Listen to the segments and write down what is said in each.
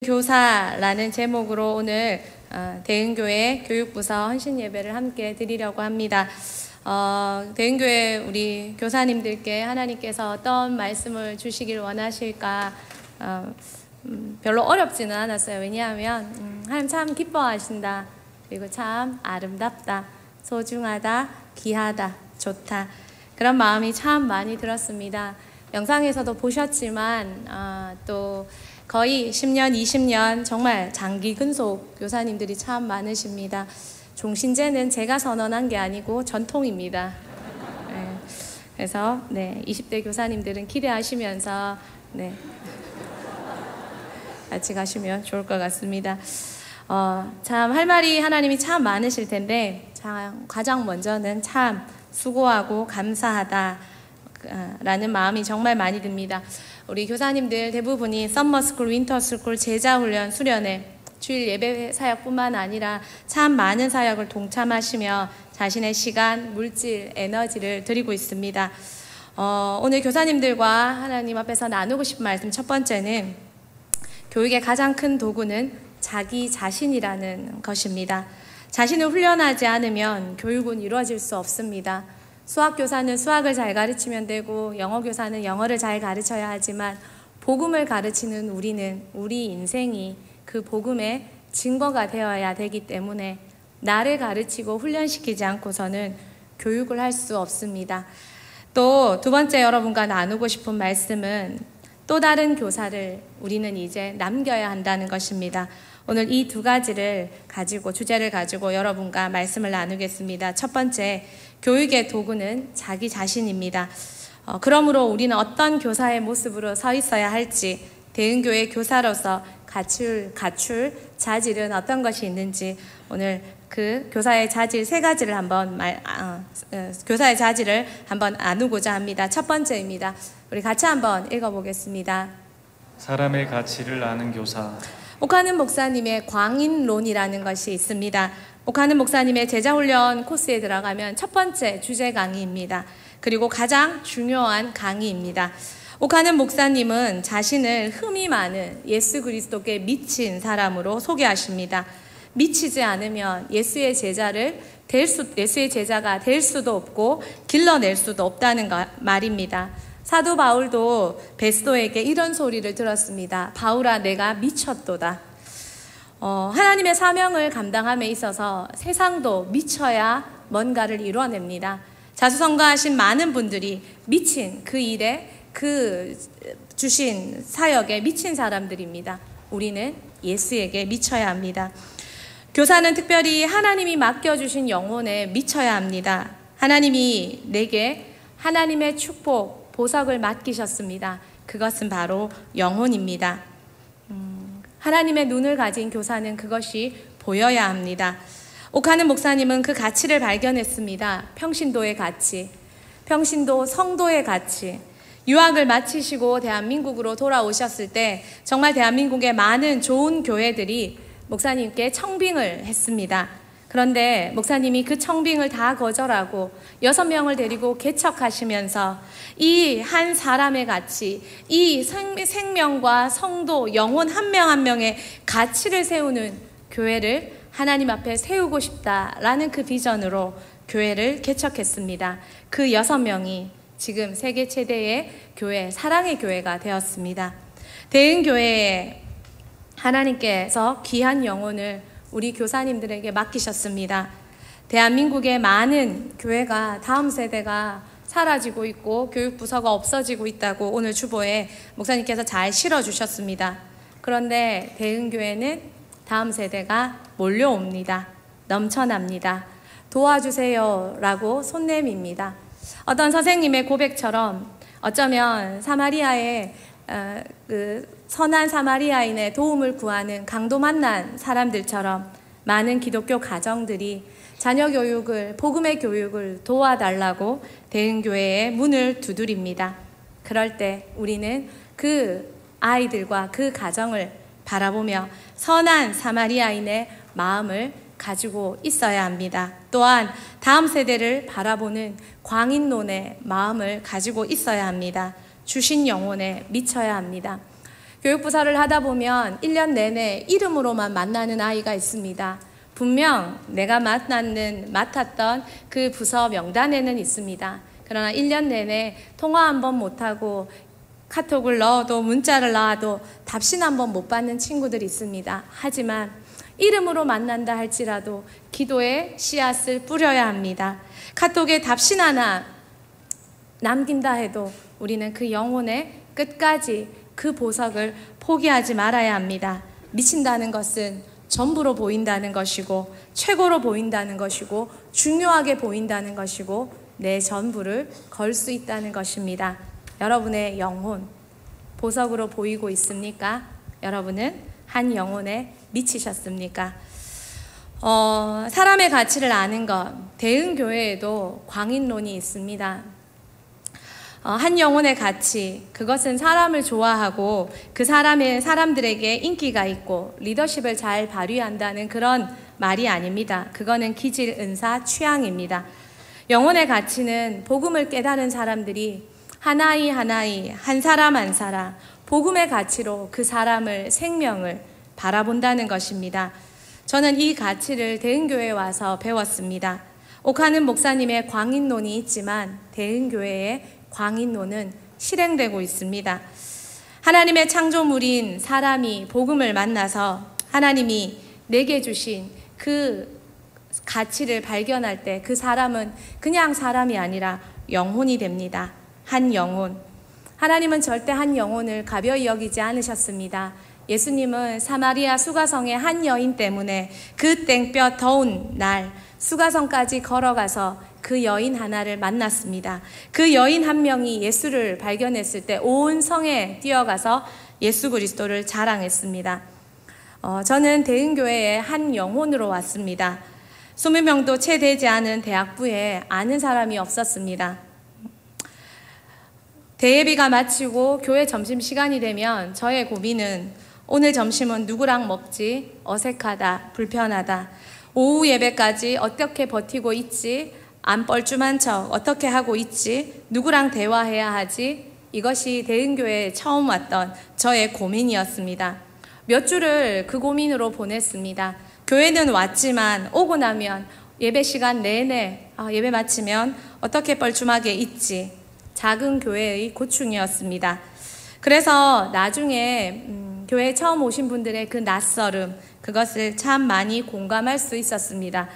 교사라는 제목으로 오늘 대흥교회 교육부서 헌신 예배를 함께 드리려고 합니다. 대흥교회 우리 교사님들께 하나님께서 어떤 말씀을 주시길 원하실까 별로 어렵지는 않았어요. 왜냐하면 하나님 참 기뻐하신다. 그리고 참 아름답다. 소중하다. 귀하다. 좋다. 그런 마음이 참 많이 들었습니다. 영상에서도 보셨지만 또 거의 10년, 20년 정말 장기 근속 교사님들이 참 많으십니다. 종신제는 제가 선언한 게 아니고 전통입니다. 네. 그래서 20대 교사님들은 기대하시면서 같이 가시면 좋을 것 같습니다. 참 할 말이 하나님이 참 많으실 텐데 가장 먼저는 참 수고하고 감사하다 라는 마음이 정말 많이 듭니다. 우리 교사님들 대부분이 썸머스쿨, 윈터스쿨, 제자훈련, 수련회, 주일 예배 사역뿐만 아니라 참 많은 사역을 동참하시며 자신의 시간, 물질, 에너지를 드리고 있습니다. 오늘 교사님들과 하나님 앞에서 나누고 싶은 말씀 첫 번째는 교육의 가장 큰 도구는 자기 자신이라는 것입니다. 자신을 훈련하지 않으면 교육은 이루어질 수 없습니다. 수학교사는 수학을 잘 가르치면 되고 영어교사는 영어를 잘 가르쳐야 하지만 복음을 가르치는 우리는 우리 인생이 그 복음의 증거가 되어야 되기 때문에 나를 가르치고 훈련시키지 않고서는 교육을 할 수 없습니다. 또 두 번째 여러분과 나누고 싶은 말씀은 또 다른 교사를 우리는 이제 남겨야 한다는 것입니다. 오늘 이 두 가지를 가지고 주제를 가지고 여러분과 말씀을 나누겠습니다. 첫 번째, 교육의 도구는 자기 자신입니다. 그러므로 우리는 어떤 교사의 모습으로 서 있어야 할지, 대흥교회 교사로서 갖출 자질은 어떤 것이 있는지 오늘 그 교사의 자질 세 가지를 교사의 자질을 한번 나누고자 합니다. 첫 번째입니다. 우리 같이 한번 읽어보겠습니다. 사람의 가치를 아는 교사. 옥하는 목사님의 광인론이라는 것이 있습니다. 옥하는 목사님의 제자훈련 코스에 들어가면 첫 번째 주제 강의입니다. 그리고 가장 중요한 강의입니다. 옥하는 목사님은 자신을 흠이 많은 예수 그리스도께 미친 사람으로 소개하십니다. 미치지 않으면 예수의 제자가 될 수도 없고 길러낼 수도 없다는 말입니다. 사도 바울도 베스도에게 이런 소리를 들었습니다. 바울아, 내가 미쳤도다. 하나님의 사명을 감당함에 있어서 세상도 미쳐야 뭔가를 이루어냅니다. 자수성가하신 많은 분들이 미친 그 일에 주신 사역에 미친 사람들입니다. 우리는 예수에게 미쳐야 합니다. 교사는 특별히 하나님이 맡겨주신 영혼에 미쳐야 합니다. 하나님이 내게 하나님의 축복, 보석을 맡기셨습니다. 그것은 바로 영혼입니다. 하나님의 눈을 가진 교사는 그것이 보여야 합니다. 옥하는 목사님은 그 가치를 발견했습니다. 평신도의 가치, 평신도 성도의 가치. 유학을 마치시고 대한민국으로 돌아오셨을 때 정말 대한민국의 많은 좋은 교회들이 목사님께 청빙을 했습니다. 그런데 목사님이 그 청빙을 다 거절하고 6명을 데리고 개척하시면서 이 한 사람의 가치, 이 생명과 성도, 영혼 한 명 한 명의 가치를 세우는 교회를 하나님 앞에 세우고 싶다라는 그 비전으로 교회를 개척했습니다. 그 6명이 지금 세계 최대의 교회, 사랑의 교회가 되었습니다. 대흥교회에 하나님께서 귀한 영혼을 우리 교사님들에게 맡기셨습니다. 대한민국의 많은 교회가 다음 세대가 사라지고 있고 교육부서가 없어지고 있다고 오늘 주보에 목사님께서 잘 실어주셨습니다. 그런데 대흥교회는 다음 세대가 몰려옵니다. 넘쳐납니다. 도와주세요 라고 손 내밉니다. 어떤 선생님의 고백처럼 어쩌면 사마리아의 선한 사마리아인의 도움을 구하는 강도 만난 사람들처럼 많은 기독교 가정들이 자녀 교육을, 복음의 교육을 도와달라고 대흥교회의 문을 두드립니다. 그럴 때 우리는 그 아이들과 그 가정을 바라보며 선한 사마리아인의 마음을 가지고 있어야 합니다. 또한 다음 세대를 바라보는 광인론의 마음을 가지고 있어야 합니다. 주신 영혼에 미쳐야 합니다. 교육부서를 하다 보면 1년 내내 이름으로만 만나는 아이가 있습니다. 분명 내가 맡았던 그 부서 명단에는 있습니다. 그러나 1년 내내 통화 한 번 못하고 카톡을 넣어도 문자를 넣어도 답신 한 번 못 받는 친구들이 있습니다. 하지만 이름으로 만난다 할지라도 기도의 씨앗을 뿌려야 합니다. 카톡에 답신 하나 남긴다 해도 우리는 그 영혼의 끝까지 그 보석을 포기하지 말아야 합니다. 미친다는 것은 전부로 보인다는 것이고 최고로 보인다는 것이고 중요하게 보인다는 것이고 내 전부를 걸 수 있다는 것입니다. 여러분의 영혼 보석으로 보이고 있습니까? 여러분은 한 영혼에 미치셨습니까? 사람의 가치를 아는 것, 대흥교회에도 광인론이 있습니다. 한 영혼의 가치, 그것은 사람을 좋아하고 그 사람들에게 인기가 있고 리더십을 잘 발휘한다는 그런 말이 아닙니다. 그거는 기질, 은사, 취향입니다. 영혼의 가치는 복음을 깨달은 사람들이 하나이 한 사람 한 사람 복음의 가치로 그 사람을 생명을 바라본다는 것입니다. 저는 이 가치를 대흥교회에 와서 배웠습니다. 옥하는 목사님의 광인론이 있지만 대흥교회의 광인론은 실행되고 있습니다. 하나님의 창조물인 사람이 복음을 만나서 하나님이 내게 주신 그 가치를 발견할 때 그 사람은 그냥 사람이 아니라 영혼이 됩니다. 한 영혼. 하나님은 절대 한 영혼을 가벼이 여기지 않으셨습니다. 예수님은 사마리아 수가성의 한 여인 때문에 그 땡볕 더운 날 수가성까지 걸어가서 그 여인 하나를 만났습니다. 그 여인 한 명이 예수를 발견했을 때 온 성에 뛰어가서 예수 그리스도를 자랑했습니다. 저는 대흥교회의 한 영혼으로 왔습니다. 20명도 채 되지 않은 대학부에 아는 사람이 없었습니다. 대예비가 마치고 교회 점심시간이 되면 저의 고민은 오늘 점심은 누구랑 먹지? 어색하다, 불편하다. 오후 예배까지 어떻게 버티고 있지? 안 뻘쭘한 척 어떻게 하고 있지? 누구랑 대화해야 하지? 이것이 대흥교회에 처음 왔던 저의 고민이었습니다. 몇 주를 그 고민으로 보냈습니다. 교회는 왔지만 오고 나면 예배 시간 내내 예배 마치면 어떻게 뻘쭘하게 있지? 작은 교회의 고충이었습니다. 그래서 나중에 교회에 처음 오신 분들의 그 낯설음, 그것을 참 많이 공감할 수 있었습니다.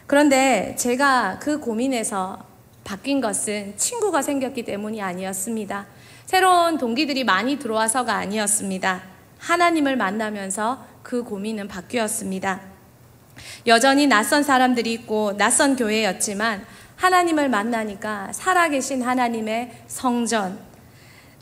그런데 제가 그 고민에서 바뀐 것은 친구가 생겼기 때문이 아니었습니다. 새로운 동기들이 많이 들어와서가 아니었습니다. 하나님을 만나면서 그 고민은 바뀌었습니다. 여전히 낯선 사람들이 있고 낯선 교회였지만 하나님을 만나니까 살아계신 하나님의 성전,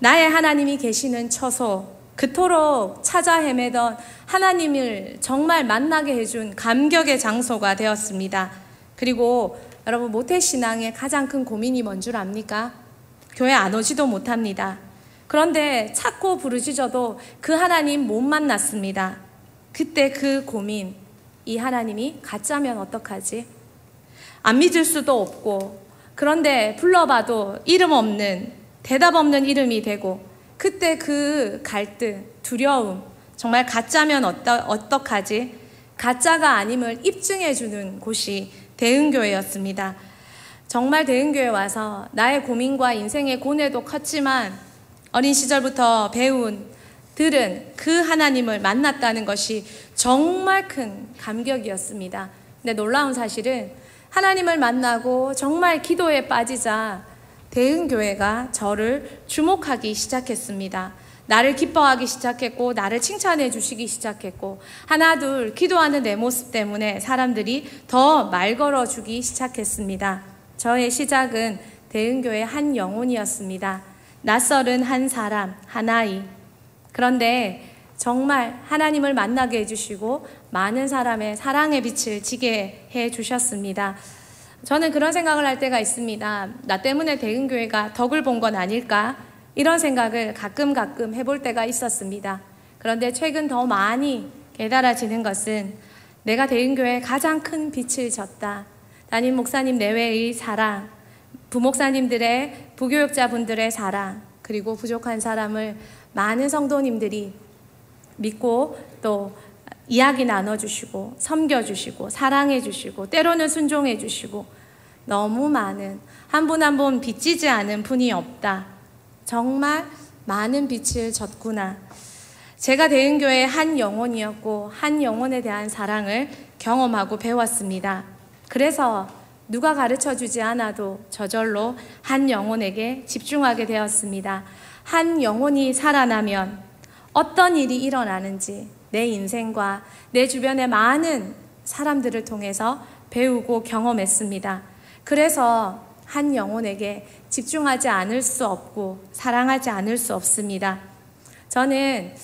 나의 하나님이 계시는 처소, 그토록 찾아 헤매던 하나님을 정말 만나게 해준 감격의 장소가 되었습니다. 그리고 여러분, 모태신앙의 가장 큰 고민이 뭔 줄 압니까? 교회 안 오지도 못합니다. 그런데 찾고 부르짖어도 그 하나님 못 만났습니다. 그때 그 고민, 이 하나님이 가짜면 어떡하지? 안 믿을 수도 없고, 그런데 불러봐도 이름 없는, 대답 없는 이름이 되고, 그때 그 갈등, 두려움, 정말 가짜면 어떡하지? 가짜가 아님을 입증해주는 곳이 대흥교회였습니다. 정말 대흥교회 와서 나의 고민과 인생의 고뇌도 컸지만 어린 시절부터 들은 그 하나님을 만났다는 것이 정말 큰 감격이었습니다. 근데 놀라운 사실은 하나님을 만나고 정말 기도에 빠지자 대흥교회가 저를 주목하기 시작했습니다. 나를 기뻐하기 시작했고 나를 칭찬해 주시기 시작했고 하나둘 기도하는 내 모습 때문에 사람들이 더 말 걸어주기 시작했습니다. 저의 시작은 대흥교회 한 영혼이었습니다. 낯설은 한 사람, 한 아이. 그런데 정말 하나님을 만나게 해주시고 많은 사람의 사랑의 빛을 지게 해주셨습니다. 저는 그런 생각을 할 때가 있습니다. 나 때문에 대흥교회가 덕을 본 건 아닐까? 이런 생각을 가끔 해볼 때가 있었습니다. 그런데 최근 더 많이 깨달아지는 것은 내가 대흥교회에 가장 큰 빛을 졌다. 담임 목사님 내외의 사랑, 부목사님들의, 부교육자분들의 사랑, 그리고 부족한 사람을 많은 성도님들이 믿고 또 이야기 나눠주시고 섬겨주시고 사랑해주시고 때로는 순종해주시고 너무 많은 한 분 한 분 빚지지 않은 분이 없다. 정말 많은 빚을 졌구나. 제가 대흥교회의 한 영혼이었고 한 영혼에 대한 사랑을 경험하고 배웠습니다. 그래서 누가 가르쳐주지 않아도 저절로 한 영혼에게 집중하게 되었습니다. 한 영혼이 살아나면 어떤 일이 일어나는지 내 인생과 내 주변의 많은 사람들을 통해서 배우고 경험했습니다. 그래서 한 영혼에게 집중하지 않을 수 없고 사랑하지 않을 수 없습니다. 저는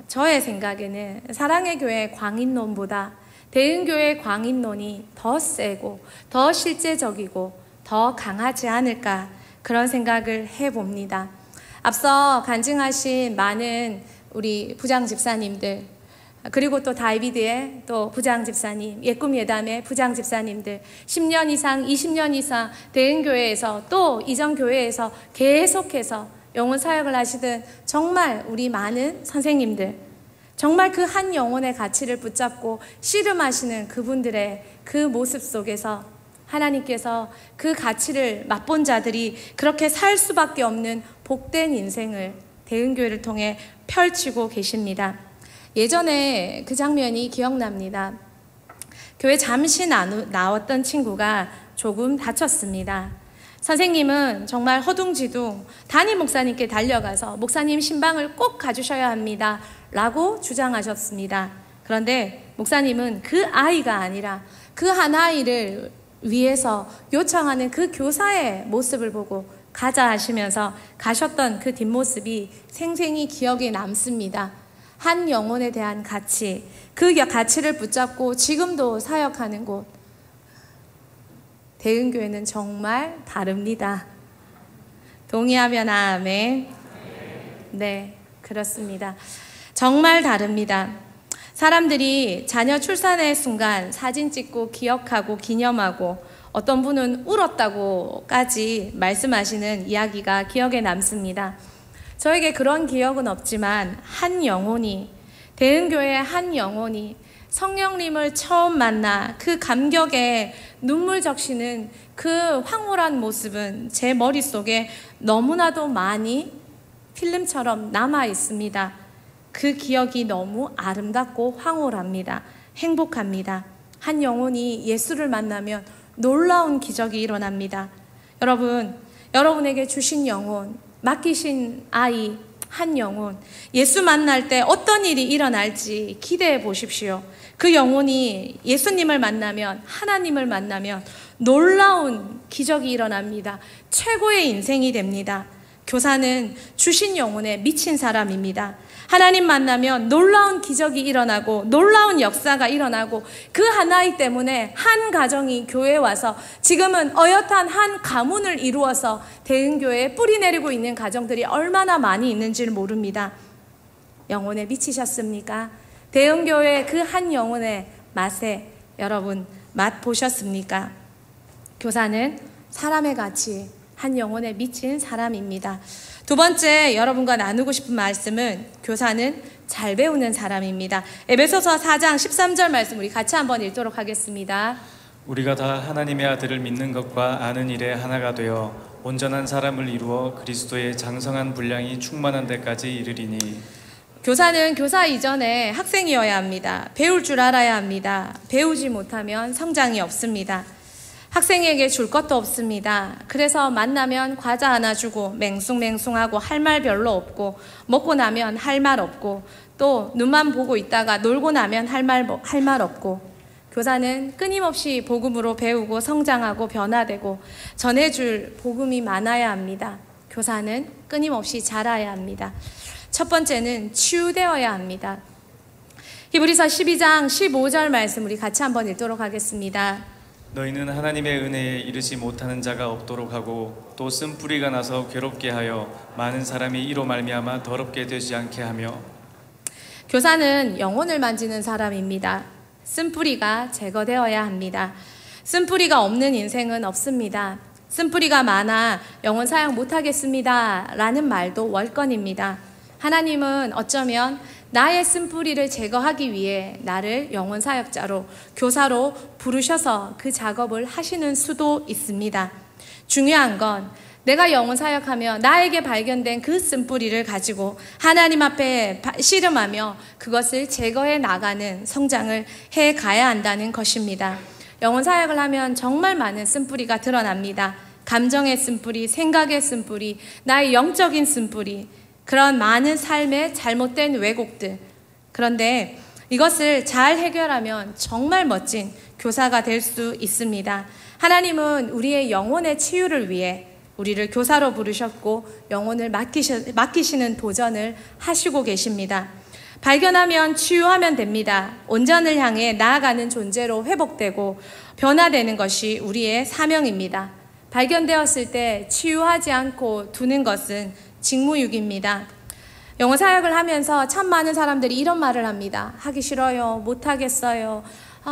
저의 생각에는 사랑의 교회 광인론보다 대흥교회 광인론이 더 세고 더 실제적이고 더 강하지 않을까 그런 생각을 해봅니다. 앞서 간증하신 많은 우리 부장 집사님들 그리고 또 다이비드의 또 부장 집사님, 예꿈 예담의 부장 집사님들 10년 이상, 20년 이상 대흥교회에서 또 이전 교회에서 계속해서 영혼 사역을 하시던 정말 우리 많은 선생님들 정말 그 한 영혼의 가치를 붙잡고 씨름하시는 그분들의 그 모습 속에서 하나님께서 그 가치를 맛본 자들이 그렇게 살 수밖에 없는 복된 인생을 대흥교회를 통해 펼치고 계십니다. 예전에 그 장면이 기억납니다. 교회 잠시 나왔던 친구가 조금 다쳤습니다. 선생님은 정말 허둥지둥 담임 목사님께 달려가서 목사님 신방을 꼭 가주셔야 합니다 라고 주장하셨습니다. 그런데 목사님은 그 아이가 아니라 그 한 아이를 위해서 요청하는 그 교사의 모습을 보고 가자 하시면서 가셨던 그 뒷모습이 생생히 기억에 남습니다. 한 영혼에 대한 가치, 그 가치를 붙잡고 지금도 사역하는 곳 대흥교회는 정말 다릅니다. 동의하면 아멘. 네, 그렇습니다. 정말 다릅니다. 사람들이 자녀 출산의 순간 사진 찍고 기억하고 기념하고 어떤 분은 울었다고까지 말씀하시는 이야기가 기억에 남습니다. 저에게 그런 기억은 없지만 한 영혼이 대흥교회의 한 영혼이 성령님을 처음 만나 그 감격에 눈물 적시는 그 황홀한 모습은 제 머릿속에 너무나도 많이 필름처럼 남아 있습니다. 그 기억이 너무 아름답고 황홀합니다. 행복합니다. 한 영혼이 예수를 만나면 놀라운 기적이 일어납니다. 여러분에게 주신 영혼, 맡기신 아이, 한 영혼, 예수 만날 때 어떤 일이 일어날지 기대해 보십시오. 그 영혼이 예수님을 만나면, 하나님을 만나면 놀라운 기적이 일어납니다. 최고의 인생이 됩니다. 교사는 주신 영혼에 미친 사람입니다. 하나님 만나면 놀라운 기적이 일어나고 놀라운 역사가 일어나고 그 하나이 때문에 한 가정이 교회에 와서 지금은 어엿한 한 가문을 이루어서 대흥교회에 뿌리 내리고 있는 가정들이 얼마나 많이 있는지를 모릅니다. 영혼에 미치셨습니까? 대흥교회 그 한 영혼의 맛에 여러분 맛보셨습니까? 교사는 사람의 가치, 한 영혼에 미친 사람입니다. 두 번째 여러분과 나누고 싶은 말씀은 교사는 잘 배우는 사람입니다. 에베소서 4장 13절 말씀 우리 같이 한번 읽도록 하겠습니다. 우리가 다 하나님의 아들을 믿는 것과 아는 일에 하나가 되어 온전한 사람을 이루어 그리스도의 장성한 분량이 충만한 데까지 이르리니. 교사는 교사 이전에 학생이어야 합니다. 배울 줄 알아야 합니다. 배우지 못하면 성장이 없습니다. 학생에게 줄 것도 없습니다. 그래서 만나면 과자 하나 주고 맹숭맹숭하고 할 말 별로 없고 먹고 나면 할 말 없고 또 눈만 보고 있다가 놀고 나면 할 말 없고 교사는 끊임없이 복음으로 배우고 성장하고 변화되고 전해줄 복음이 많아야 합니다. 교사는 끊임없이 자라야 합니다. 첫 번째는 치유되어야 합니다. 히브리서 12장 15절 말씀 우리 같이 한번 읽도록 하겠습니다. 너희는 하나님의 은혜에 이르지 못하는 자가 없도록 하고 또 쓴뿌리가 나서 괴롭게 하여 많은 사람이 이로 말미암아 더럽게 되지 않게 하며. 교사는 영혼을 만지는 사람입니다. 쓴뿌리가 제거되어야 합니다. 쓴뿌리가 없는 인생은 없습니다. 쓴뿌리가 많아 영혼 사역 못하겠습니다 라는 말도 월권입니다. 하나님은 어쩌면 나의 쓴뿌리를 제거하기 위해 나를 영혼 사역자로, 교사로 부르셔서 그 작업을 하시는 수도 있습니다. 중요한 건 내가 영혼 사역하며 나에게 발견된 그 쓴뿌리를 가지고 하나님 앞에 씨름하며 그것을 제거해 나가는 성장을 해 가야 한다는 것입니다. 영혼 사역을 하면 정말 많은 쓴뿌리가 드러납니다. 감정의 쓴뿌리, 생각의 쓴뿌리, 나의 영적인 쓴뿌리, 그런 많은 삶의 잘못된 왜곡들. 그런데 이것을 잘 해결하면 정말 멋진 교사가 될 수 있습니다. 하나님은 우리의 영혼의 치유를 위해 우리를 교사로 부르셨고 영혼을 맡기시는 도전을 하시고 계십니다. 발견하면 치유하면 됩니다. 온전을 향해 나아가는 존재로 회복되고 변화되는 것이 우리의 사명입니다. 발견되었을 때 치유하지 않고 두는 것은 직무유기입니다. 영혼 사역을 하면서 참 많은 사람들이 이런 말을 합니다. 하기 싫어요. 못하겠어요.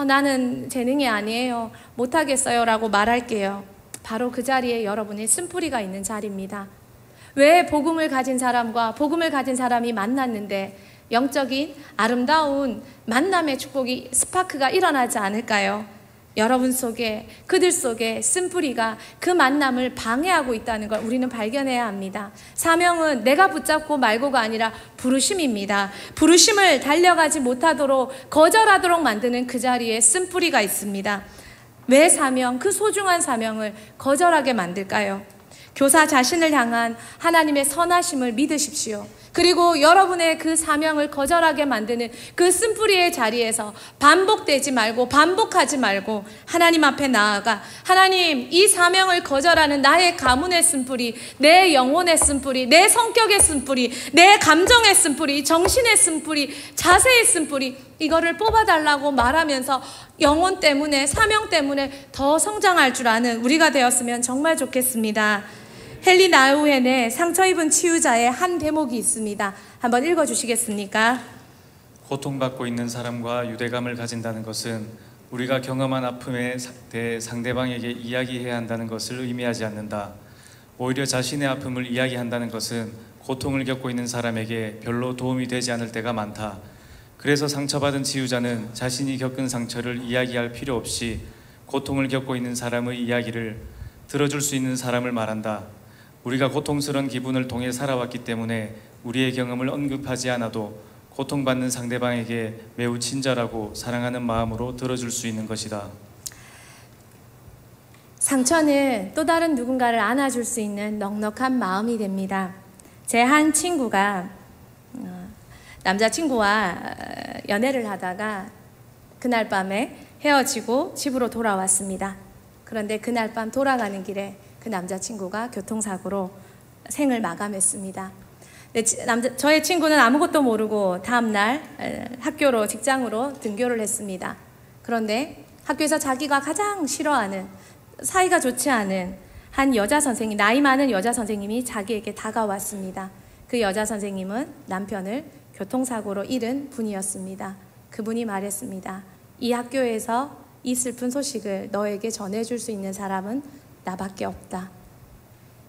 나는 재능이 아니에요. 못하겠어요 라고 말할게요. 바로 그 자리에 여러분의 쓴뿌리가 있는 자리입니다. 왜 복음을 가진 사람과 복음을 가진 사람이 만났는데 영적인 아름다운 만남의 축복이 스파크가 일어나지 않을까요? 여러분 속에, 그들 속에 쓴뿌리가 그 만남을 방해하고 있다는 걸 우리는 발견해야 합니다. 사명은 내가 붙잡고 말고가 아니라 부르심입니다. 부르심을 달려가지 못하도록 거절하도록 만드는 그 자리에 쓴뿌리가 있습니다. 왜 사명, 그 소중한 사명을 거절하게 만들까요? 교사 자신을 향한 하나님의 선하심을 믿으십시오. 그리고 여러분의 그 사명을 거절하게 만드는 그 쓴뿌리의 자리에서 반복되지 말고 반복하지 말고 하나님 앞에 나아가 하나님, 이 사명을 거절하는 나의 가문의 쓴뿌리, 내 영혼의 쓴뿌리, 내 성격의 쓴뿌리, 내 감정의 쓴뿌리, 정신의 쓴뿌리, 자세의 쓴뿌리, 이거를 뽑아달라고 말하면서 영혼 때문에, 사명 때문에 더 성장할 줄 아는 우리가 되었으면 정말 좋겠습니다. 헨리 나우헨의 상처 입은 치유자의 한 대목이 있습니다. 한번 읽어주시겠습니까? 고통받고 있는 사람과 유대감을 가진다는 것은 우리가 경험한 아픔에 대해 상대방에게 이야기해야 한다는 것을 의미하지 않는다. 오히려 자신의 아픔을 이야기한다는 것은 고통을 겪고 있는 사람에게 별로 도움이 되지 않을 때가 많다. 그래서 상처받은 치유자는 자신이 겪은 상처를 이야기할 필요 없이 고통을 겪고 있는 사람의 이야기를 들어줄 수 있는 사람을 말한다. 우리가 고통스러운 기분을 통해 살아왔기 때문에 우리의 경험을 언급하지 않아도 고통받는 상대방에게 매우 친절하고 사랑하는 마음으로 들어줄 수 있는 것이다. 상처는 또 다른 누군가를 안아줄 수 있는 넉넉한 마음이 됩니다. 제 한 친구가 남자친구와 연애를 하다가 그날 밤에 헤어지고 집으로 돌아왔습니다. 그런데 그날 밤 돌아가는 길에 그 남자친구가 교통사고로 생을 마감했습니다. 저의 친구는 아무것도 모르고 다음날 학교로, 직장으로 등교를 했습니다. 그런데 학교에서 자기가 가장 싫어하는, 사이가 좋지 않은 한 여자 선생님, 나이 많은 여자 선생님이 자기에게 다가왔습니다. 그 여자 선생님은 남편을 교통사고로 잃은 분이었습니다. 그분이 말했습니다. 이 학교에서 이 슬픈 소식을 너에게 전해줄 수 있는 사람은 나밖에 없다.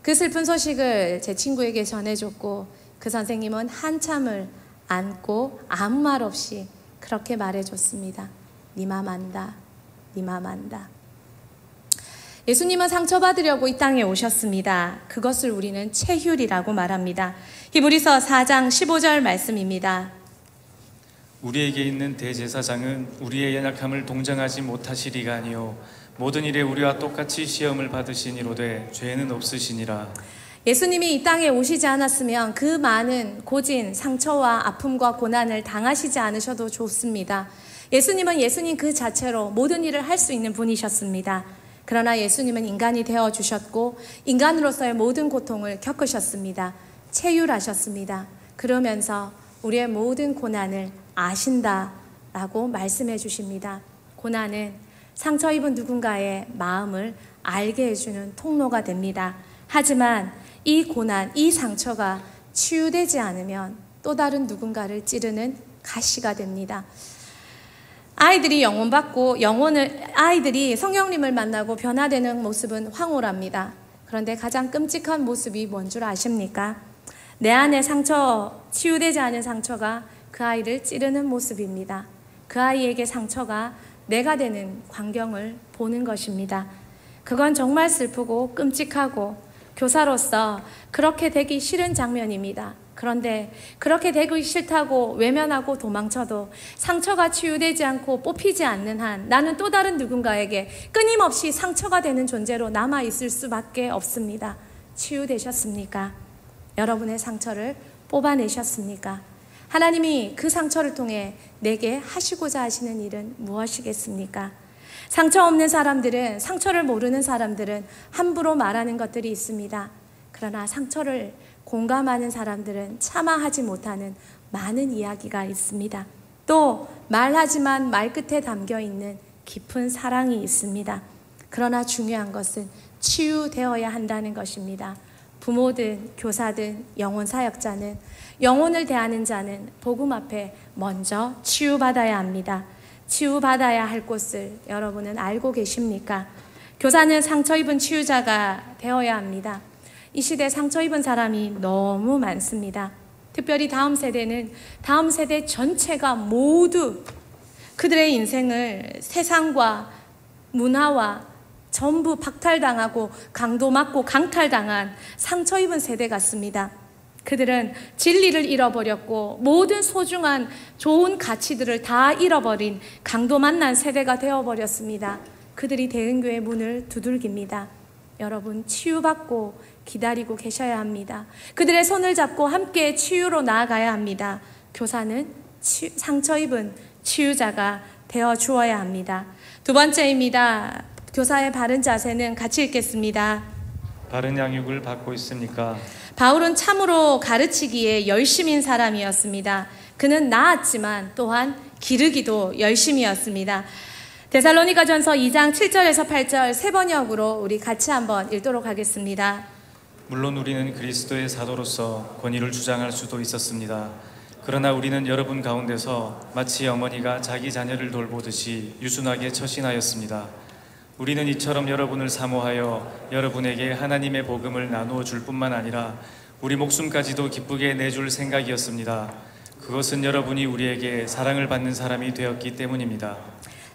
그 슬픈 소식을 제 친구에게 전해줬고 그 선생님은 한참을 안고 아무 말 없이 그렇게 말해줬습니다. 네 맘 안다. 네 맘 안다. 예수님은 상처받으려고 이 땅에 오셨습니다. 그것을 우리는 체휼이라고 말합니다. 히브리서 4장 15절 말씀입니다. 우리에게 있는 대제사장은 우리의 연약함을 동정하지 못하시리가 아니요 모든 일에 우리와 똑같이 시험을 받으시니로되 죄는 없으시니라. 예수님이 이 땅에 오시지 않았으면 그 많은 고진, 상처와 아픔과 고난을 당하시지 않으셔도 좋습니다. 예수님은 예수님 그 자체로 모든 일을 할 수 있는 분이셨습니다. 그러나 예수님은 인간이 되어주셨고 인간으로서의 모든 고통을 겪으셨습니다. 체휼하셨습니다. 그러면서 우리의 모든 고난을 아신다라고 말씀해 주십니다. 고난은 상처 입은 누군가의 마음을 알게 해주는 통로가 됩니다. 하지만 이 고난, 이 상처가 치유되지 않으면 또 다른 누군가를 찌르는 가시가 됩니다. 아이들이 아이들이 성령님을 만나고 변화되는 모습은 황홀합니다. 그런데 가장 끔찍한 모습이 뭔 줄 아십니까? 내 안에 상처, 치유되지 않은 상처가 그 아이를 찌르는 모습입니다. 그 아이에게 상처가 내가 되는 광경을 보는 것입니다. 그건 정말 슬프고 끔찍하고 교사로서 그렇게 되기 싫은 장면입니다. 그런데 그렇게 되기 싫다고 외면하고 도망쳐도 상처가 치유되지 않고 뽑히지 않는 한 나는 또 다른 누군가에게 끊임없이 상처가 되는 존재로 남아있을 수밖에 없습니다. 치유되셨습니까? 여러분의 상처를 뽑아내셨습니까? 하나님이 그 상처를 통해 내게 하시고자 하시는 일은 무엇이겠습니까? 상처 없는 사람들은, 상처를 모르는 사람들은 함부로 말하는 것들이 있습니다. 그러나 상처를 공감하는 사람들은 참아하지 못하는 많은 이야기가 있습니다. 또 말하지만 말끝에 담겨있는 깊은 사랑이 있습니다. 그러나 중요한 것은 치유되어야 한다는 것입니다. 부모든 교사든 영혼 사역자는, 영혼을 대하는 자는 복음 앞에 먼저 치유받아야 합니다. 치유받아야 할 곳을 여러분은 알고 계십니까? 교사는 상처 입은 치유자가 되어야 합니다. 이 시대 상처 입은 사람이 너무 많습니다. 특별히 다음 세대는 다음 세대 전체가 모두 그들의 인생을 세상과 문화와 전부 박탈당하고 강도 맞고 강탈당한 상처 입은 세대 같습니다. 그들은 진리를 잃어버렸고 모든 소중한 좋은 가치들을 다 잃어버린 강도 만난 세대가 되어버렸습니다. 그들이 대흥교회 문을 두들깁니다. 여러분, 치유받고 기다리고 계셔야 합니다. 그들의 손을 잡고 함께 치유로 나아가야 합니다. 교사는 상처 입은 치유자가 되어 주어야 합니다. 두 번째입니다. 교사의 바른 자세는 같이 읽겠습니다. 바른 양육을 받고 있습니까? 바울은 참으로 가르치기에 열심인 사람이었습니다. 그는 나았지만 또한 기르기도 열심이었습니다. 데살로니가전서 2장 7절에서 8절 세 번역으로 우리 같이 한번 읽도록 하겠습니다. 물론 우리는 그리스도의 사도로서 권위를 주장할 수도 있었습니다. 그러나 우리는 여러분 가운데서 마치 어머니가 자기 자녀를 돌보듯이 유순하게 처신하였습니다. 우리는 이처럼 여러분을 사모하여 여러분에게 하나님의 복음을 나누어 줄 뿐만 아니라 우리 목숨까지도 기쁘게 내줄 생각이었습니다. 그것은 여러분이 우리에게 사랑을 받는 사람이 되었기 때문입니다.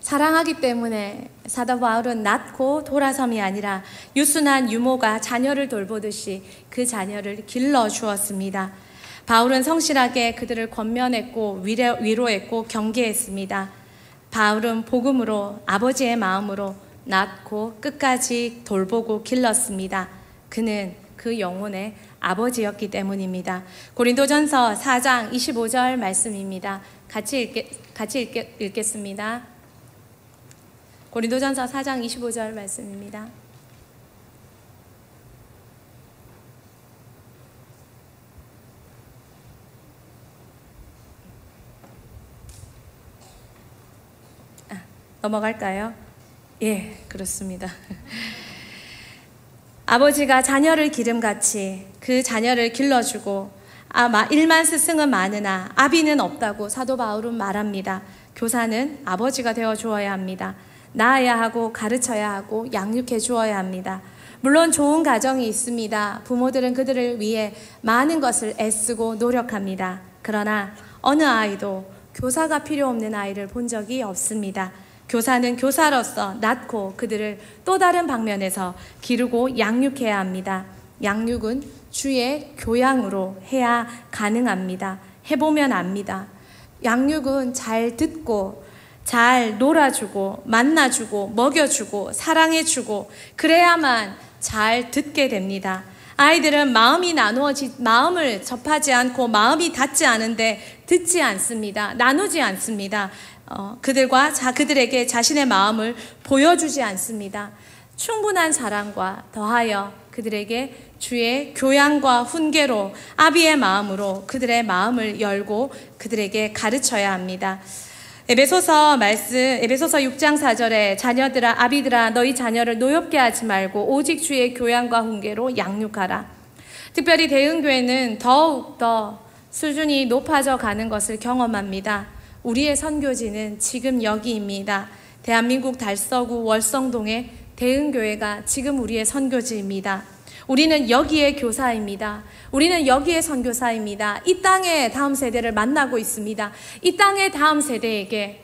사랑하기 때문에 사도 바울은 낳고 돌아섬이 아니라 유순한 유모가 자녀를 돌보듯이 그 자녀를 길러주었습니다. 바울은 성실하게 그들을 권면했고 위로했고 경계했습니다. 바울은 복음으로, 아버지의 마음으로 낳고 끝까지 돌보고 길렀습니다. 그는 그 영혼의 아버지였기 때문입니다. 고린도전서 4장 25절 말씀입니다. 같이 읽겠습니다. 고린도전서 4장 25절 말씀입니다. 넘어갈까요? 예, 그렇습니다. 아버지가 자녀를 기름같이 그 자녀를 길러주고 일만 스승은 많으나 아비는 없다고 사도 바울은 말합니다. 교사는 아버지가 되어 주어야 합니다. 낳아야 하고 가르쳐야 하고 양육해 주어야 합니다. 물론 좋은 가정이 있습니다. 부모들은 그들을 위해 많은 것을 애쓰고 노력합니다. 그러나 어느 아이도 교사가 필요 없는 아이를 본 적이 없습니다. 교사는 교사로서 낳고 그들을 또 다른 방면에서 기르고 양육해야 합니다. 양육은 주의 교양으로 해야 가능합니다. 해보면 압니다. 양육은 잘 듣고 잘 놀아주고 만나주고 먹여주고 사랑해주고 그래야만 잘 듣게 됩니다. 아이들은 마음을 접하지 않고 마음이 닿지 않은데 듣지 않습니다. 나누지 않습니다. 그들에게 자신의 마음을 보여주지 않습니다. 충분한 사랑과 더하여 그들에게 주의 교양과 훈계로 아비의 마음으로 그들의 마음을 열고 그들에게 가르쳐야 합니다. 에베소서 6장 4절에 자녀들아 아비들아 너희 자녀를 노엽게 하지 말고 오직 주의 교양과 훈계로 양육하라. 특별히 대흥교회는 더욱더 수준이 높아져 가는 것을 경험합니다. 우리의 선교지는 지금 여기입니다. 대한민국 달서구 월성동의 대흥교회가 지금 우리의 선교지입니다. 우리는 여기에 교사입니다. 우리는 여기에 선교사입니다. 이 땅의 다음 세대를 만나고 있습니다. 이 땅의 다음 세대에게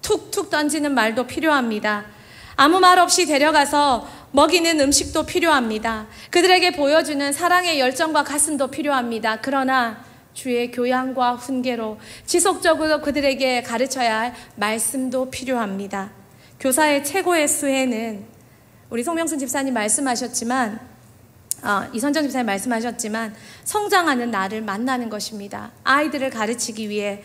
툭툭 던지는 말도 필요합니다. 아무 말 없이 데려가서 먹이는 음식도 필요합니다. 그들에게 보여주는 사랑의 열정과 가슴도 필요합니다. 그러나 주의 교양과 훈계로 지속적으로 그들에게 가르쳐야 할 말씀도 필요합니다. 교사의 최고의 수혜는 우리 송명순 집사님 말씀하셨지만 이선정 집사님 말씀하셨지만 성장하는 나를 만나는 것입니다. 아이들을 가르치기 위해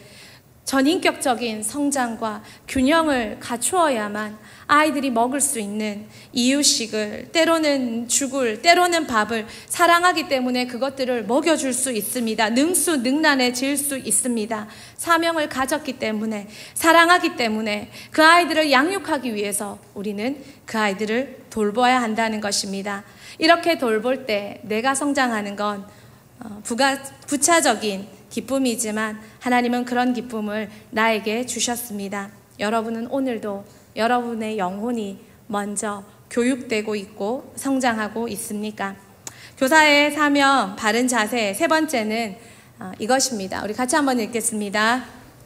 전인격적인 성장과 균형을 갖추어야만 아이들이 먹을 수 있는 이유식을, 때로는 죽을, 때로는 밥을 사랑하기 때문에 그것들을 먹여줄 수 있습니다. 능수능란해질 수 있습니다. 사명을 가졌기 때문에, 사랑하기 때문에 그 아이들을 양육하기 위해서 우리는 그 아이들을 돌봐야 한다는 것입니다. 이렇게 돌볼 때 내가 성장하는 건 부차적인 기쁨이지만 하나님은 그런 기쁨을 나에게 주셨습니다. 여러분은 오늘도 여러분의 영혼이 먼저 교육되고 있고 성장하고 있습니까? 교사의 사명, 바른 자세, 세 번째는 이것입니다. 우리 같이 한번 읽겠습니다.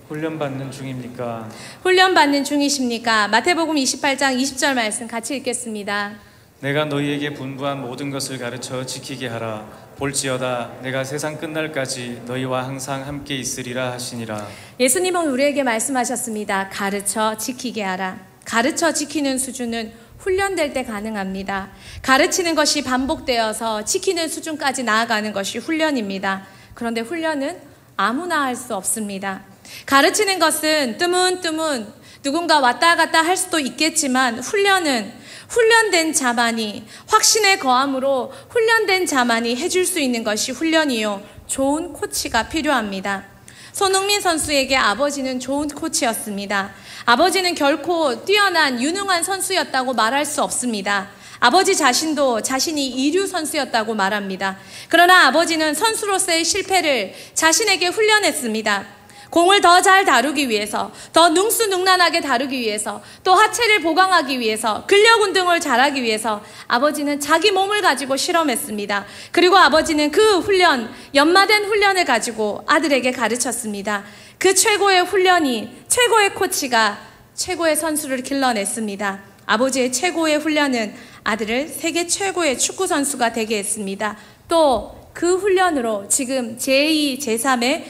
훈련받는 중입니까? 훈련받는 중이십니까? 마태복음 28장 20절 말씀 같이 읽겠습니다. 내가 너희에게 분부한 모든 것을 가르쳐 지키게 하라. 볼지어다 내가 세상 끝날까지 너희와 항상 함께 있으리라 하시니라. 예수님은 우리에게 말씀하셨습니다. 가르쳐 지키게 하라. 가르쳐 지키는 수준은 훈련될 때 가능합니다. 가르치는 것이 반복되어서 지키는 수준까지 나아가는 것이 훈련입니다. 그런데 훈련은 아무나 할 수 없습니다. 가르치는 것은 뜨문뜨문 누군가 왔다 갔다 할 수도 있겠지만 훈련은 훈련된 자만이, 확신에 거함으로 훈련된 자만이 해줄 수 있는 것이 훈련이요, 좋은 코치가 필요합니다. 손흥민 선수에게 아버지는 좋은 코치였습니다. 아버지는 결코 뛰어난 유능한 선수였다고 말할 수 없습니다. 아버지 자신도 자신이 이류 선수였다고 말합니다. 그러나 아버지는 선수로서의 실패를 자신에게 훈련했습니다. 공을 더 잘 다루기 위해서, 더 능수능란하게 다루기 위해서, 또 하체를 보강하기 위해서, 근력 운동을 잘하기 위해서 아버지는 자기 몸을 가지고 실험했습니다. 그리고 아버지는 그 훈련, 연마된 훈련을 가지고 아들에게 가르쳤습니다. 그 최고의 훈련이, 최고의 코치가 최고의 선수를 길러냈습니다. 아버지의 최고의 훈련은 아들을 세계 최고의 축구 선수가 되게 했습니다. 또 그 훈련으로 지금 제2, 제3의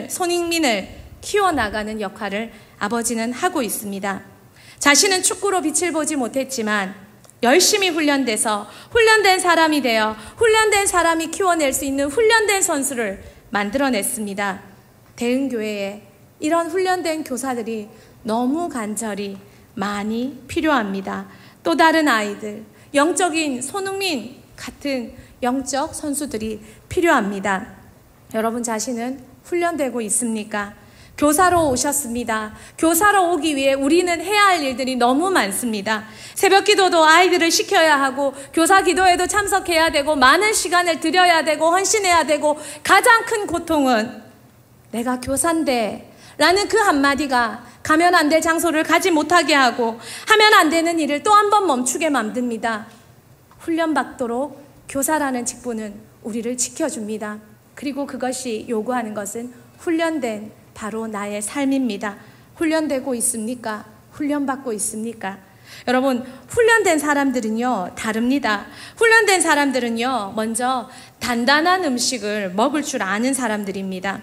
손흥민을 키워나가는 역할을 아버지는 하고 있습니다. 자신은 축구로 빛을 보지 못했지만 열심히 훈련돼서 훈련된 사람이 되어 훈련된 사람이 키워낼 수 있는 훈련된 선수를 만들어냈습니다. 대흥교회에 이런 훈련된 교사들이 너무 간절히 많이 필요합니다. 또 다른 아이들, 영적인 손흥민 같은 영적 선수들이 필요합니다. 여러분 자신은 훈련되고 있습니까? 교사로 오셨습니다. 교사로 오기 위해 우리는 해야 할 일들이 너무 많습니다. 새벽 기도도 아이들을 시켜야 하고, 교사 기도에도 참석해야 되고, 많은 시간을 들여야 되고, 헌신해야 되고, 가장 큰 고통은 내가 교사인데 라는 그 한마디가 가면 안 될 장소를 가지 못하게 하고, 하면 안 되는 일을 또 한 번 멈추게 만듭니다. 훈련받도록 교사라는 직분은 우리를 지켜줍니다. 그리고 그것이 요구하는 것은 훈련된 바로 나의 삶입니다. 훈련되고 있습니까? 훈련받고 있습니까? 여러분, 훈련된 사람들은요, 다릅니다. 훈련된 사람들은요, 먼저 단단한 음식을 먹을 줄 아는 사람들입니다.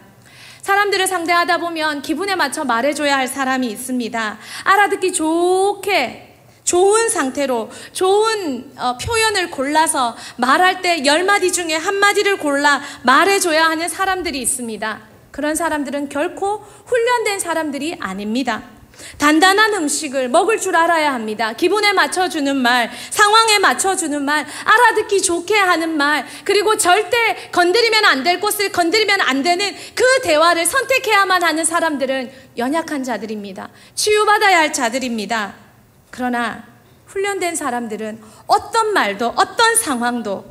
사람들을 상대하다 보면 기분에 맞춰 말해줘야 할 사람이 있습니다. 알아듣기 좋게, 좋은 상태로 좋은 표현을 골라서 말할 때 10마디 중에 1마디를 골라 말해줘야 하는 사람들이 있습니다. 그런 사람들은 결코 훈련된 사람들이 아닙니다. 단단한 음식을 먹을 줄 알아야 합니다. 기분에 맞춰주는 말, 상황에 맞춰주는 말, 알아듣기 좋게 하는 말, 그리고 절대 건드리면 안 될 곳을 건드리면 안 되는 그 대화를 선택해야만 하는 사람들은 연약한 자들입니다. 치유받아야 할 자들입니다. 그러나 훈련된 사람들은 어떤 말도, 어떤 상황도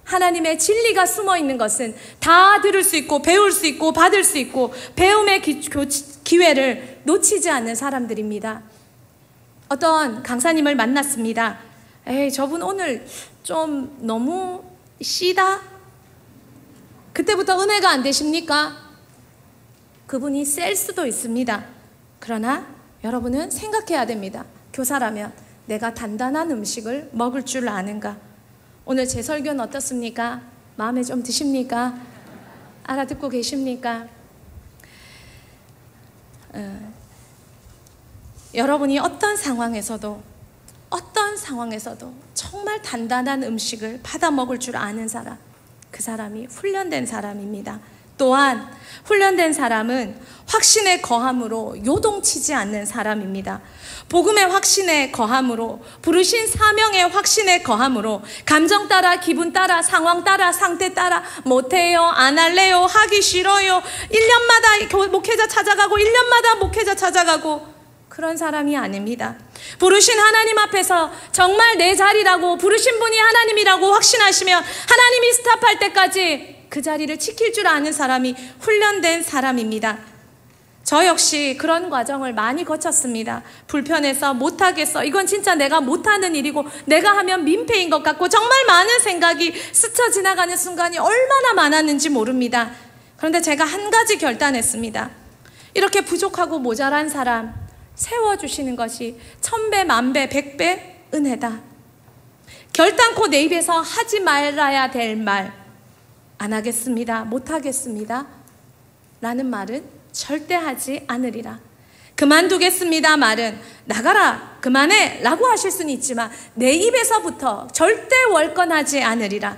하나님의 진리가 숨어 있는 것은 다 들을 수 있고, 배울 수 있고, 받을 수 있고, 배움의 기회를 놓치지 않는 사람들입니다. 어떤 강사님을 만났습니다. 에이, 저분 오늘 좀 너무 씨다? 그때부터 은혜가 안 되십니까? 그분이 셀 수도 있습니다. 그러나 여러분은 생각해야 됩니다. 교사라면 내가 단단한 음식을 먹을 줄 아는가? 오늘 제 설교는 어떻습니까? 마음에 좀 드십니까? 알아듣고 계십니까? 여러분이 어떤 상황에서도 정말 단단한 음식을 받아 먹을 줄 아는 사람, 그 사람이 훈련된 사람입니다. 또한 훈련된 사람은 확신에 거함으로 요동치지 않는 사람입니다. 복음의 확신에 거함으로, 부르신 사명의 확신에 거함으로, 감정 따라, 기분 따라, 상황 따라, 상태 따라, 못해요, 안 할래요, 하기 싫어요, 1년마다 목회자 찾아가고 1년마다 목회자 찾아가고, 그런 사람이 아닙니다. 부르신 하나님 앞에서 정말 내 자리라고, 부르신 분이 하나님이라고 확신하시면 하나님이 스탑할 때까지 그 자리를 지킬 줄 아는 사람이 훈련된 사람입니다. 저 역시 그런 과정을 많이 거쳤습니다. 불편해서 못하겠어, 이건 진짜 내가 못하는 일이고 내가 하면 민폐인 것 같고, 정말 많은 생각이 스쳐 지나가는 순간이 얼마나 많았는지 모릅니다. 그런데 제가 한 가지 결단했습니다. 이렇게 부족하고 모자란 사람 세워주시는 것이 1000배, 10,000배, 100배 은혜다. 결단코 내 입에서 하지 말아야 될 말, 안 하겠습니다, 못하겠습니다 라는 말은 절대 하지 않으리라. 그만두겠습니다 말은 나가라, 그만해 라고 하실 수는 있지만 내 입에서부터 절대 월권하지 않으리라.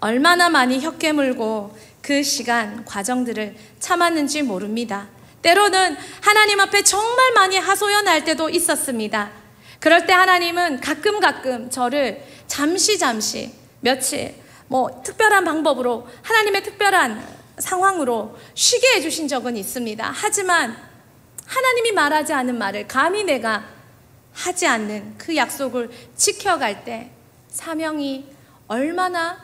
얼마나 많이 혀 깨물고 그 시간 과정들을 참았는지 모릅니다. 때로는 하나님 앞에 정말 많이 하소연할 때도 있었습니다. 그럴 때 하나님은 가끔 저를 잠시 며칠 특별한 방법으로, 하나님의 특별한 상황으로 쉬게 해주신 적은 있습니다. 하지만 하나님이 말하지 않은 말을 감히 내가 하지 않는 그 약속을 지켜갈 때 사명이 얼마나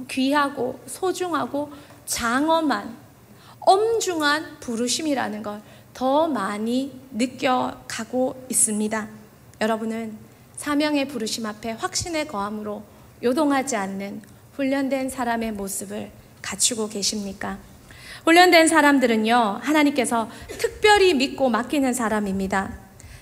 귀하고 소중하고 장엄한 엄중한 부르심이라는 걸 더 많이 느껴가고 있습니다. 여러분은 사명의 부르심 앞에 확신에 거함으로 요동하지 않는 훈련된 사람의 모습을 갖추고 계십니까? 훈련된 사람들은요, 하나님께서 특별히 믿고 맡기는 사람입니다.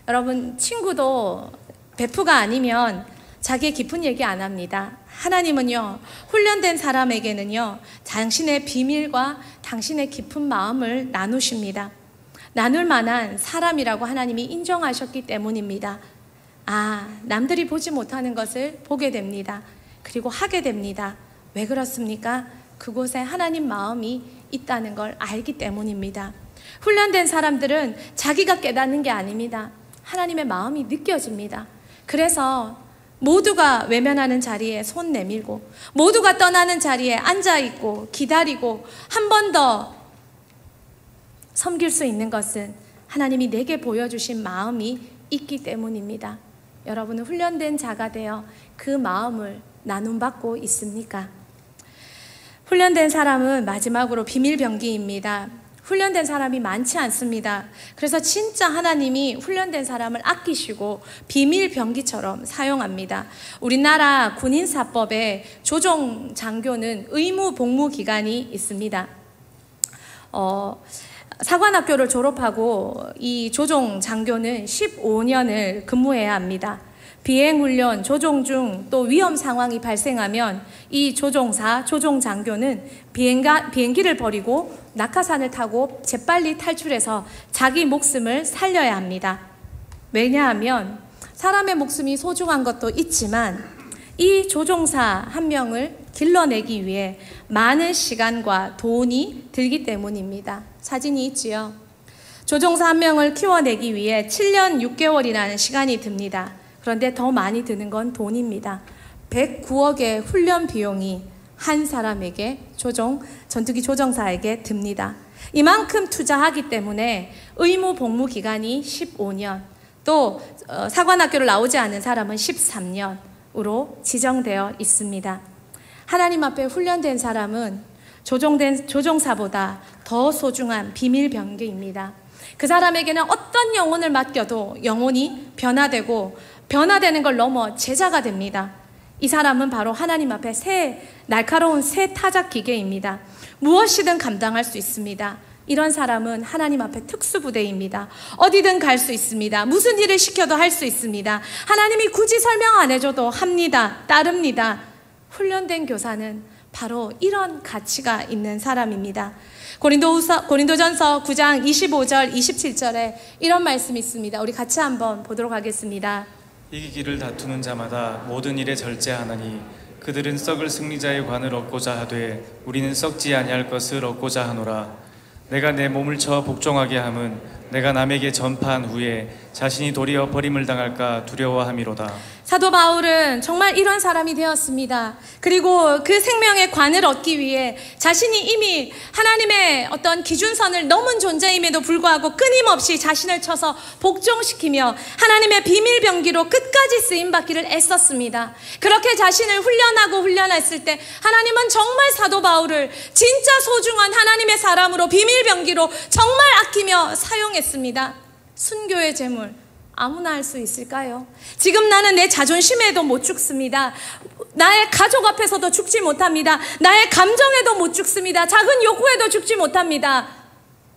여러분, 친구도 베프가 아니면 자기의 깊은 얘기 안 합니다. 하나님은요, 훈련된 사람에게는요, 당신의 비밀과 당신의 깊은 마음을 나누십니다. 나눌 만한 사람이라고 하나님이 인정하셨기 때문입니다. 남들이 보지 못하는 것을 보게 됩니다. 그리고 하게 됩니다. 왜 그렇습니까? 그곳에 하나님 마음이 있다는 걸 알기 때문입니다. 훈련된 사람들은 자기가 깨닫는 게 아닙니다. 하나님의 마음이 느껴집니다. 그래서 모두가 외면하는 자리에 손 내밀고, 모두가 떠나는 자리에 앉아있고 기다리고 한 번 더 섬길 수 있는 것은 하나님이 내게 보여주신 마음이 있기 때문입니다. 여러분은 훈련된 자가 되어 그 마음을 나눔받고 있습니까? 훈련된 사람은 마지막으로 비밀병기입니다. 훈련된 사람이 많지 않습니다. 그래서 진짜 하나님이 훈련된 사람을 아끼시고 비밀병기처럼 사용합니다. 우리나라 군인사법에 조종 장교는 의무 복무 기간이 있습니다. 사관학교를 졸업하고 이 조종 장교는 15년을 근무해야 합니다. 비행훈련, 조종 중 또 위험 상황이 발생하면 이 조종사, 조종장교는 비행기를 버리고 낙하산을 타고 재빨리 탈출해서 자기 목숨을 살려야 합니다. 왜냐하면 사람의 목숨이 소중한 것도 있지만 이 조종사 한 명을 길러내기 위해 많은 시간과 돈이 들기 때문입니다. 사진이 있지요. 조종사 한 명을 키워내기 위해 7년 6개월이라는 시간이 듭니다. 그런데 더 많이 드는 건 돈입니다. 109억의 훈련 비용이 한 사람에게, 전투기 조종사에게 듭니다. 이만큼 투자하기 때문에 의무 복무 기간이 15년, 또 사관학교를 나오지 않은 사람은 13년으로 지정되어 있습니다. 하나님 앞에 훈련된 사람은 조종사보다 더 소중한 비밀병기입니다. 그 사람에게는 어떤 영혼을 맡겨도 영혼이 변화되고 변화되는 걸 넘어 제자가 됩니다. 이 사람은 바로 하나님 앞에 날카로운 새 타작 기계입니다. 무엇이든 감당할 수 있습니다. 이런 사람은 하나님 앞에 특수부대입니다. 어디든 갈 수 있습니다. 무슨 일을 시켜도 할 수 있습니다. 하나님이 굳이 설명 안 해줘도 합니다. 따릅니다. 훈련된 교사는 바로 이런 가치가 있는 사람입니다. 고린도전서 9장 25절 27절에 이런 말씀이 있습니다. 우리 같이 한번 보도록 하겠습니다. 이기기를 다투는 자마다 모든 일에 절제하나니 그들은 썩을 승리자의 관을 얻고자 하되 우리는 썩지 아니할 것을 얻고자 하노라. 내가 내 몸을 쳐 복종하게 함은 내가 남에게 전파한 후에 자신이 도리어 버림을 당할까 두려워함이로다. 사도 바울은 정말 이런 사람이 되었습니다. 그리고 그 생명의 관을 얻기 위해 자신이 이미 하나님의 어떤 기준선을 넘은 존재임에도 불구하고 끊임없이 자신을 쳐서 복종시키며 하나님의 비밀 병기로 끝까지 쓰임받기를 애썼습니다. 그렇게 자신을 훈련했을 때 하나님은 정말 사도 바울을 진짜 소중한 하나님의 사람으로 비밀 병기로 정말 아끼며 사용했습니다. 순교의 제물 아무나 할 수 있을까요? 지금 나는 내 자존심에도 못 죽습니다. 나의 가족 앞에서도 죽지 못합니다. 나의 감정에도 못 죽습니다. 작은 욕구에도 죽지 못합니다.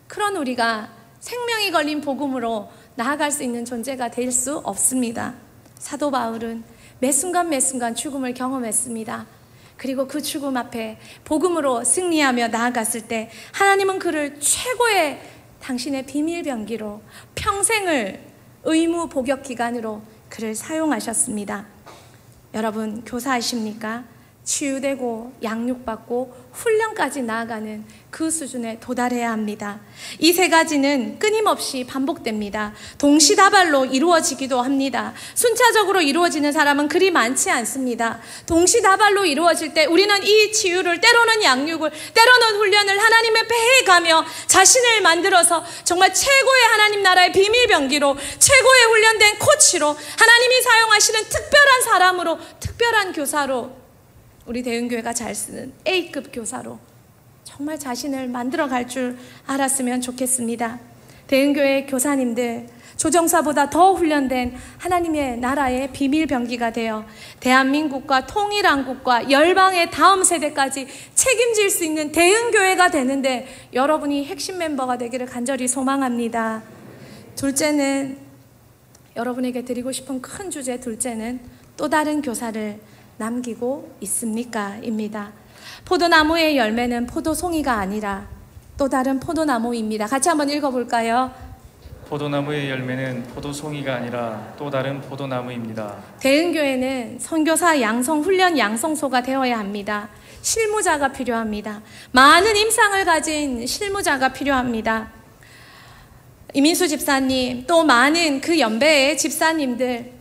그런 우리가 생명이 걸린 복음으로 나아갈 수 있는 존재가 될 수 없습니다. 사도 바울은 매 순간 죽음을 경험했습니다. 그리고 그 죽음 앞에 복음으로 승리하며 나아갔을 때 하나님은 그를 최고의 당신의 비밀 병기로 평생을 의무 복역 기간으로 그를 사용하셨습니다. 여러분 교사이십니까? 치유되고 양육받고 훈련까지 나아가는 그 수준에 도달해야 합니다. 이 세 가지는 끊임없이 반복됩니다. 동시다발로 이루어지기도 합니다. 순차적으로 이루어지는 사람은 그리 많지 않습니다. 동시다발로 이루어질 때 우리는 이 치유를, 때로는 양육을, 때로는 훈련을 하나님의 배에 가며 자신을 만들어서 정말 최고의 하나님 나라의 비밀병기로, 최고의 훈련된 코치로, 하나님이 사용하시는 특별한 사람으로, 특별한 교사로, 우리 대은교회가 잘 쓰는 A급 교사로 정말 자신을 만들어갈 줄 알았으면 좋겠습니다. 대은교회 교사님들, 조정사보다 더 훈련된 하나님의 나라의 비밀병기가 되어 대한민국과 통일한국과 열방의 다음 세대까지 책임질 수 있는 대은교회가 되는데 여러분이 핵심 멤버가 되기를 간절히 소망합니다. 둘째는, 여러분에게 드리고 싶은 큰 주제 둘째는 또 다른 교사를 남기고 있습니까? 입니다. 포도나무의 열매는 포도송이가 아니라 또 다른 포도나무입니다. 같이 한번 읽어볼까요? 포도나무의 열매는 포도송이가 아니라 또 다른 포도나무입니다. 대은교회는 선교사 양성훈련 양성소가 되어야 합니다. 실무자가 필요합니다. 많은 임상을 가진 실무자가 필요합니다. 이민수 집사님, 또 많은 그 연배의 집사님들,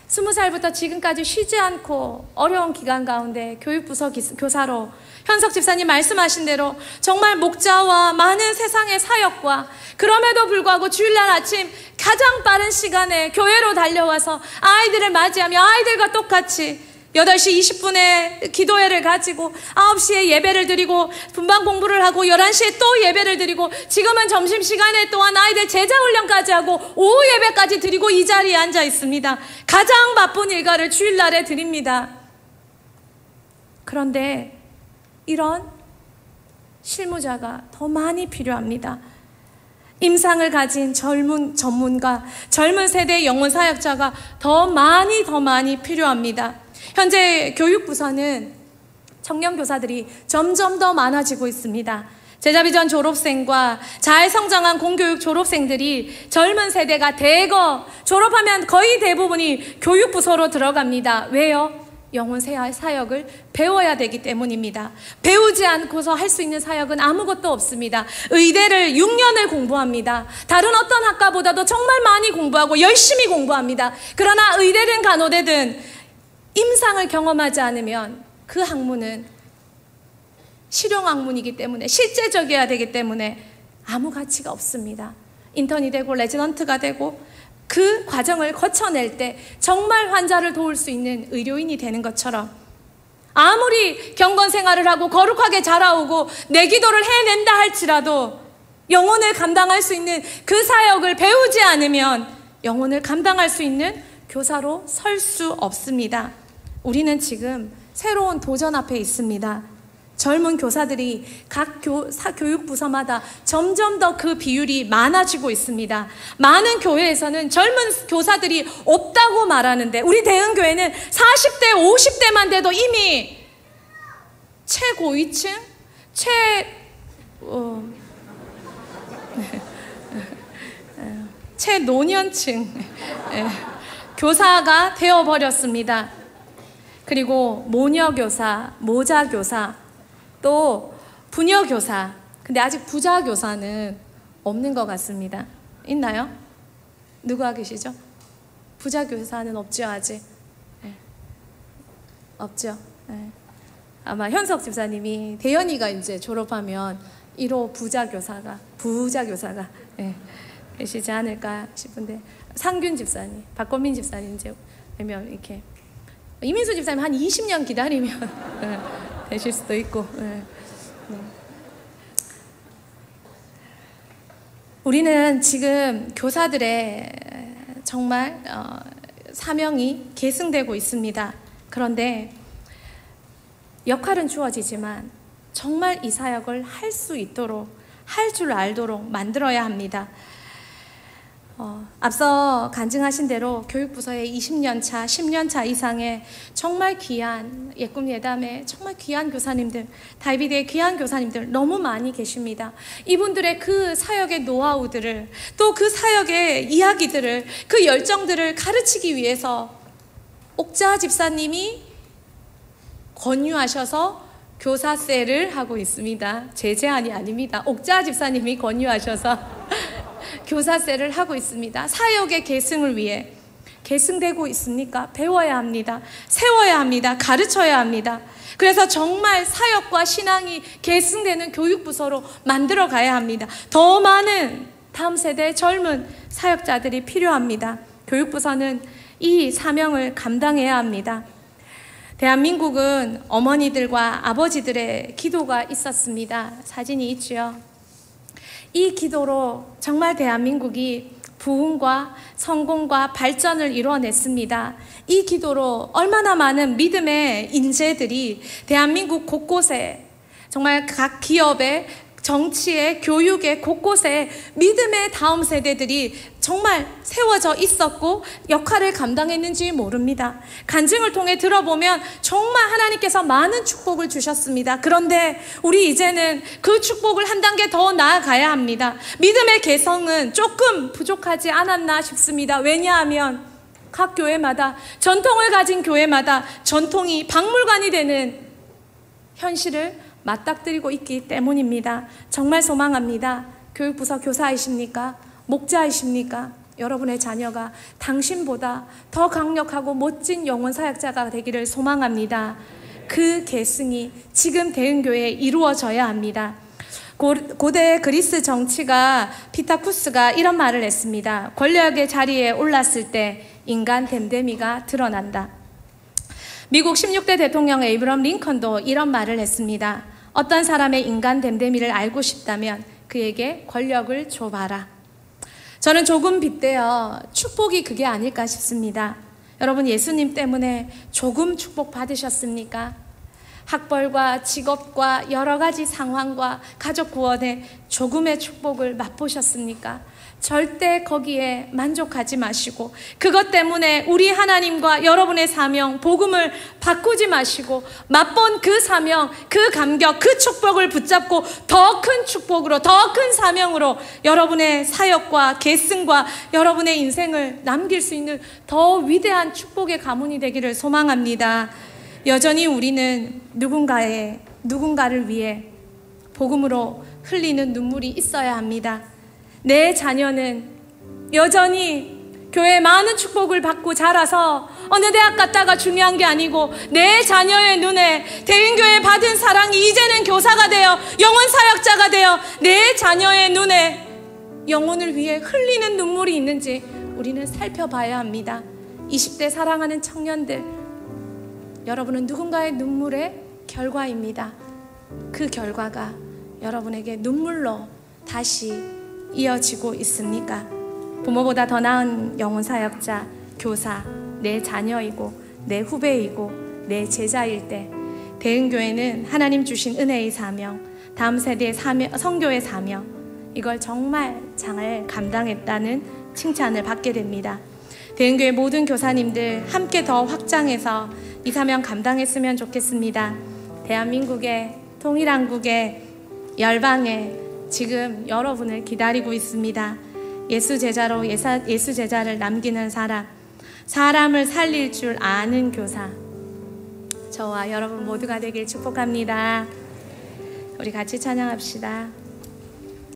20살부터 지금까지 쉬지 않고 어려운 기간 가운데 교육부서 교사로 현석 집사님 말씀하신 대로 정말 목자와 많은 세상의 사역과, 그럼에도 불구하고 주일날 아침 가장 빠른 시간에 교회로 달려와서 아이들을 맞이하며 아이들과 똑같이 8시 20분에 기도회를 가지고 9시에 예배를 드리고 분방 공부를 하고 11시에 또 예배를 드리고 지금은 점심시간에 또한 아이들 제자훈련까지 하고 오후 예배까지 드리고 이 자리에 앉아 있습니다. 가장 바쁜 일과를 주일날에 드립니다. 그런데 이런 실무자가 더 많이 필요합니다. 임상을 가진 젊은 전문가, 젊은 세대의 영혼 사역자가 더 많이 필요합니다. 현재 교육부서는 청년 교사들이 점점 더 많아지고 있습니다. 제자비전 졸업생과 잘 성장한 공교육 졸업생들이, 젊은 세대가 대거 졸업하면 거의 대부분이 교육부서로 들어갑니다. 왜요? 영혼 사역을 배워야 되기 때문입니다. 배우지 않고서 할 수 있는 사역은 아무것도 없습니다. 의대를 6년을 공부합니다. 다른 어떤 학과보다도 정말 많이 공부하고 열심히 공부합니다. 그러나 의대든 간호대든 임상을 경험하지 않으면 그 학문은 실용 학문이기 때문에, 실제적이어야 되기 때문에 아무 가치가 없습니다. 인턴이 되고 레지던트가 되고 그 과정을 거쳐낼 때 정말 환자를 도울 수 있는 의료인이 되는 것처럼, 아무리 경건 생활을 하고 거룩하게 자라오고 내 기도를 해낸다 할지라도 영혼을 감당할 수 있는 그 사역을 배우지 않으면 영혼을 감당할 수 있는 교사로 설 수 없습니다. 우리는 지금 새로운 도전 앞에 있습니다. 젊은 교사들이 각 교육부서마다 점점 더 그 비율이 많아지고 있습니다. 많은 교회에서는 젊은 교사들이 없다고 말하는데 우리 대흥교회는 40대, 50대만 돼도 이미 최고위층, 최노년층 교사가 되어버렸습니다. 그리고 모녀교사, 모자교사, 또 부녀교사, 근데 아직 부자교사는 없는 것 같습니다. 있나요? 누가 계시죠? 부자교사는 없죠, 아직. 네. 없죠. 네. 아마 현석 집사님이 대연이가 이제 졸업하면 1호 부자교사가 네, 되시지 않을까 싶은데, 상균 집사님, 박건민 집사님 이제 되면 이렇게, 이민수 집사님 한 20년 기다리면 네, 되실 수도 있고. 네. 네. 우리는 지금 교사들의 정말 사명이 계승되고 있습니다. 그런데 역할은 주어지지만 정말 이 사역을 할 수 있도록, 할 줄 알도록 만들어야 합니다. 앞서 간증하신 대로 교육부서의 20년차, 10년차 이상의 정말 귀한 예꿈 예담의 정말 귀한 교사님들, 다이비드의 귀한 교사님들 너무 많이 계십니다. 이분들의 그 사역의 노하우들을, 또 그 사역의 이야기들을, 그 열정들을 가르치기 위해서 옥자 집사님이 권유하셔서 교사세를 하고 있습니다. 제 제안이 아닙니다. 옥자 집사님이 권유하셔서 교사세를 하고 있습니다. 사역의 계승을 위해. 계승되고 있습니까? 배워야 합니다. 세워야 합니다. 가르쳐야 합니다. 그래서 정말 사역과 신앙이 계승되는 교육부서로 만들어 가야 합니다. 더 많은 다음 세대 젊은 사역자들이 필요합니다. 교육부서는 이 사명을 감당해야 합니다. 대한민국은 어머니들과 아버지들의 기도가 있었습니다. 사진이 있죠. 이 기도로 정말 대한민국이 부흥과 성공과 발전을 이루어냈습니다. 이 기도로 얼마나 많은 믿음의 인재들이 대한민국 곳곳에, 정말 각 기업의, 정치의, 교육의 곳곳에 믿음의 다음 세대들이 정말 세워져 있었고 역할을 감당했는지 모릅니다. 간증을 통해 들어보면 정말 하나님께서 많은 축복을 주셨습니다. 그런데 우리 이제는 그 축복을 한 단계 더 나아가야 합니다. 믿음의 개성은 조금 부족하지 않았나 싶습니다. 왜냐하면 각 교회마다, 전통을 가진 교회마다 전통이 박물관이 되는 현실을 맞닥뜨리고 있기 때문입니다. 정말 소망합니다. 교육부서 교사이십니까? 목자이십니까? 여러분의 자녀가 당신보다 더 강력하고 멋진 영혼 사역자가 되기를 소망합니다. 그 계승이 지금 대흥교회에 이루어져야 합니다. 고대 그리스 정치가 피타쿠스가 이런 말을 했습니다. 권력의 자리에 올랐을 때 인간 됨됨이가 드러난다. 미국 16대 대통령 에이브럼 링컨도 이런 말을 했습니다. 어떤 사람의 인간 됨됨이를 알고 싶다면 그에게 권력을 줘봐라. 저는 조금 빗대어 축복이 그게 아닐까 싶습니다. 여러분, 예수님 때문에 조금 축복 받으셨습니까? 학벌과 직업과 여러 가지 상황과 가족 구원에 조금의 축복을 맛보셨습니까? 절대 거기에 만족하지 마시고, 그것 때문에 우리 하나님과 여러분의 사명, 복음을 바꾸지 마시고, 맛본 그 사명, 그 감격, 그 축복을 붙잡고 더 큰 축복으로, 더 큰 사명으로 여러분의 사역과 계승과 여러분의 인생을 남길 수 있는 더 위대한 축복의 가문이 되기를 소망합니다. 여전히 우리는 누군가를 위해 복음으로 흘리는 눈물이 있어야 합니다. 내 자녀는 여전히 교회에 많은 축복을 받고 자라서 어느 대학 갔다가 중요한 게 아니고, 내 자녀의 눈에 대흥교회 받은 사랑이 이제는 교사가 되어 영혼 사역자가 되어 내 자녀의 눈에 영혼을 위해 흘리는 눈물이 있는지 우리는 살펴봐야 합니다. 20대 사랑하는 청년들, 여러분은 누군가의 눈물의 결과입니다. 그 결과가 여러분에게 눈물로 다시 이어지고 있습니까? 부모보다 더 나은 영혼 사역자, 교사, 내 자녀이고 내 후배이고 내 제자일 때 대흥교회는 하나님 주신 은혜의 사명, 다음 세대의 사명, 선교의 사명, 이걸 정말 잘 감당했다는 칭찬을 받게 됩니다. 대흥교회 모든 교사님들 함께 더 확장해서 이 사명 감당했으면 좋겠습니다. 대한민국의 통일한국의 열방에 지금 여러분을 기다리고 있습니다. 예수 제자로 예수 제자를 남기는 사람, 사람을 살릴 줄 아는 교사, 저와 여러분 모두가 되길 축복합니다. 우리 같이 찬양합시다.